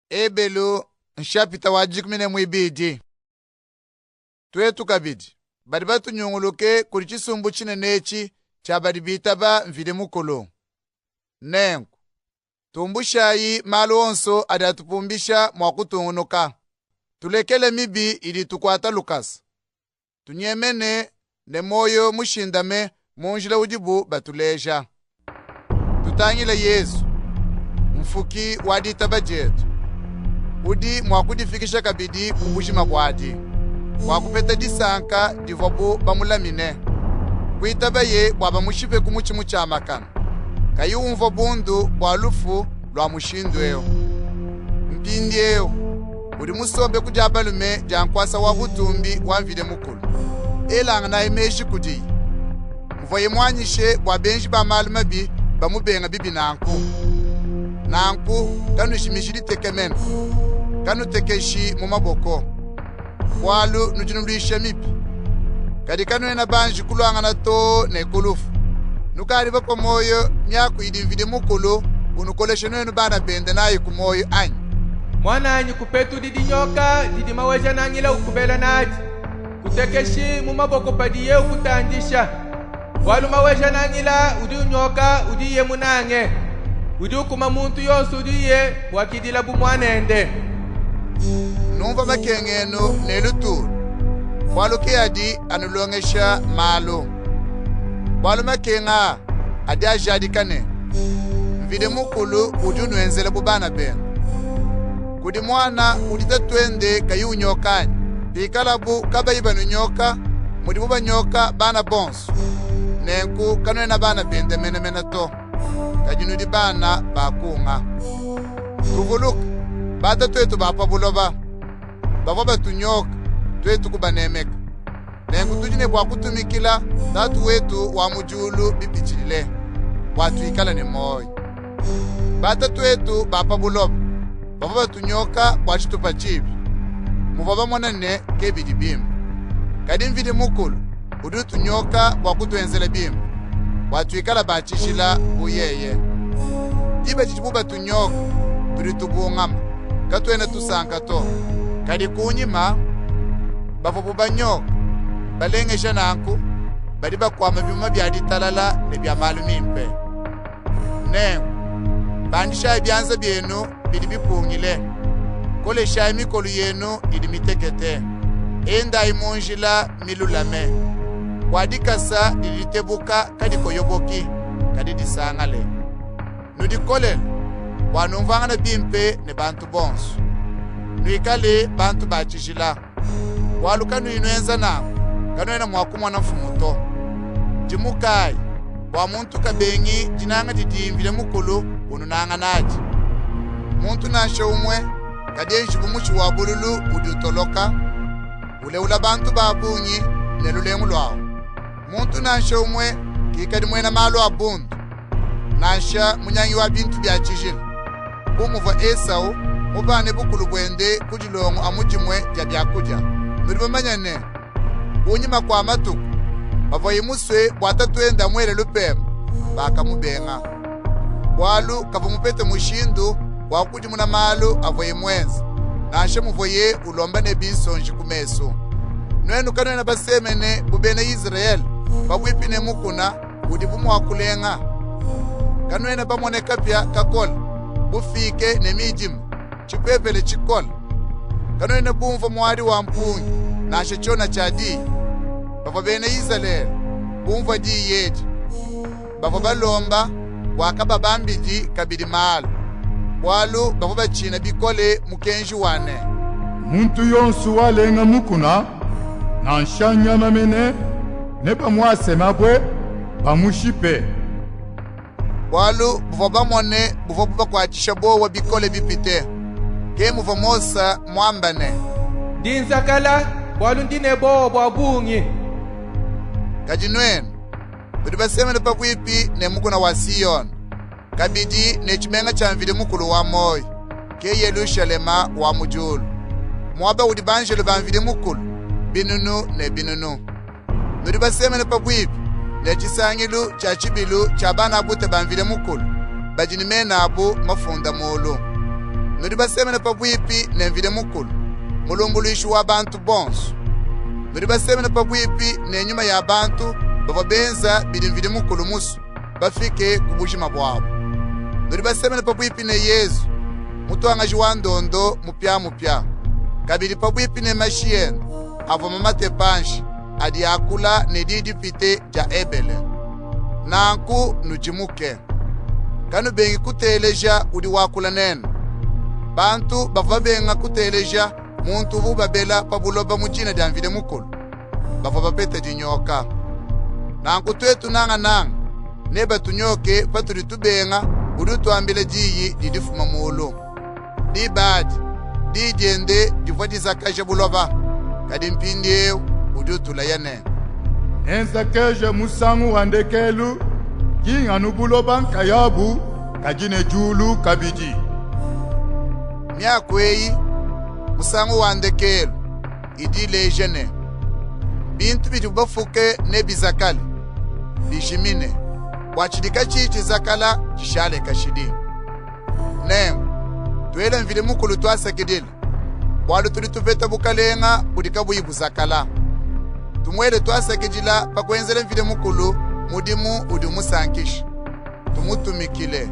Ebelu nshapita wajikumine mwibidi. Twetu kabidi. Badi batu nyunguluke kuli chisumbu chinenechi cha badi bitaba mvide mukolo. Nengu. Tumbushayi malu onso adatupumbisha mwakutungunuka. Tulekele mibi ili tukwata Lukasa. Tunyemene ne moyo mushindame munjila ujibu batuleja. Tutangile Yesu. Mfuki waditaba jetu. Udi mwakudifikisha kabidi kubushima kwadi. Mwakupeta disanka divobu bamulamine. Kuitaba ye bwaba mushipe kumuchimu cha makana. Kayumvo bundu bwalufu lwa mushindweo. Mpindieo. Udi musombe kujabalume jankwasa wabutumbi wamvide mukulu. Elanga na imeshi kudi. Mvoye mwanyishe bwabenji ba malumabi bamubenga bibi nanku. Nanku kanu shimishiri tekemene. Kanu tekeshi mumaboko. Walu nujinuluisha mipi. Kadi kanu ena banji kuluanga na to ne kulufu. Nukari bako moyo nyaku idimvide mukulu unukoleshe nwenu bana bende na yiku moyo anyi. Mwana anyi kupetu didi nyoka didi maweja nangila ukubela naji. Kutekeshi mumaboko padiye ukutandisha. Walu maweja nangila udi unyoka udi ye munange. Udi ukuma muntu yonsu udi ye wakidila bumwanende. Numva makengenu neluturu. Walu kiadi anulongesha malo. Walu makenga adi ajadikane. Mvide mukulu udi unuenzele bubana bena. Kudi mwana udita twende kayi unyokani. Pikalabu kaba ibanu nyoka, mudibuba nyoka bana bonsu. Nenku kanwena bana bende mena to. Kajinudi bana bakunga. Tuvuluka, bata twetu bapa buloba. Baba tunyoka, twetu kubanemeka. Nenku tujine kwa kutumikila, tatu wetu wa mujulu bipichile. Watu ikala ni moyo. Bata twetu bapa buloba. Baba tunyoka kwa chitupa chibi. Muvaba mwanane kebidi bimu. Kadi mvide mukulu, udu tunyoka kwa kutuenzele bimu. Watu ikala bachishila uyeye. Iba chichibuba tunyoka, tulitubungama. Katuene tusanka to. Kadi kunyima, bafububa nyoka. Balengesha nanku, badiba kwa mabima biadi talala ne biamalu mimpe. Nengu, bandisha ibianza bienu bidibipungile. Kole shai mikolu yenu idimitekete. Enda imunjila milulame. Wadikasa iditebuka kadiko yoboki. Kadidisangale. Nudikolele. Wanumvangana bimpe ne bantu bonsu. Nuikale bantu bachishila. Waluka nuinuenza na. Kanuena mwakumwa na mfumuto. Jimukai. Wa muntu kabengi jinanga didimvile mukulu ununanga naji. Muntu nasha umwe. Kadienji bumuchi wa bululu udiutoloka. Uleula bantu babunyi nelulemu lwao. Muntu nansha umwe kikadi mwena malu abundu. Nansha munyangi wa bintu bya chijila. Umuva Esau mubane bukulu bwende kujilongo amujimwe ja byakuja. Nuribamanyane. Unyima kwa matuku. Bavoye muswe bwatatwenda mwele lupema. Baka mubenga. Walu kavumupete mushindu wakuji muna malu avoye mwenzi. Nanshe muvoye ulomba ne bisonji kumeso. Nwenu kanwena basemene bubene Israel. Babwipine mukuna udivumu wakulenga. Kanwena bamone kapya kakola. Bufike ne mijimu. Chipepele chikola. Kanwena bumva mwari wa mpungi. Nanshe chona chadi. Bafabene Israel. Bumva di yeji. Bafabalomba wakaba bambiji kabidi malu. Walu bafuba china bikole mukenji wane. Muntu yonsu walenga mukuna na nshanya mamene neba mwase mabwe bamushipe. Walu bufoba mwone bufoba kwa chishabo wa bikole bipite. Kemu vomosa mwambane. Dinzakala walu ndine bo wabungi. Kajinwenu. Budibasemene pakwipi ne mukuna wa Sion. Kabidi nechimenga chamvide mukulu wa moyo. Ke Yerusalema wa mujulu. Mwaba udibanjele banvide mukulu. Binunu ne binunu. Nudibasemene pakwipi. Nechisangilu cha chibilu cha bana abute banvide mukulu. Bajinime na abu mafunda mulu. nudi basemene pabwipi nemvide mukulu mulumbulishi wa bantu bonso nudi basemene pabwipi nenyuma ya bantu bavabenza bidi mvide mukulu musu bafike kubushima bwabo nudi basemene pabwipi ne Yesu mutuangaji wa ndondo mupya kabili pabwipi ne mashien avo mamate panshi adi akula ne didi pite ja ebele nanku nujimuke kanu bengi kuteleja udi wakula nene bantu bava benga kuteleja muntu vubabela pabuloba mujina diamvide mukulu bava bapete dinyoka nanku twetu nanga neba tunyoke paturi tubenga udi tuambile diyi didifuma mulu di badi di diende divodiza kaje buloba kadi mpindi udi utulayane Nenza keje musangu wandekelu kinga nubuloba nkayabu kajine julu kabidi myakweyi musangu wandekelu idi lejene bintu biti bafuke ne bizakali bijimine wachidika chichi zakala jishale kashidi tuele mvile mukulu twasekidila bwalu tuli tuveta bukalenga budika buyibu zakala tumwele twasekidila pakwenzele mvile mukulu mudimu udimusankisha tumutumikile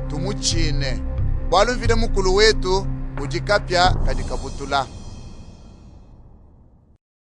tumuchine bwalu mvile mukulu wetu udikapya kadikabutula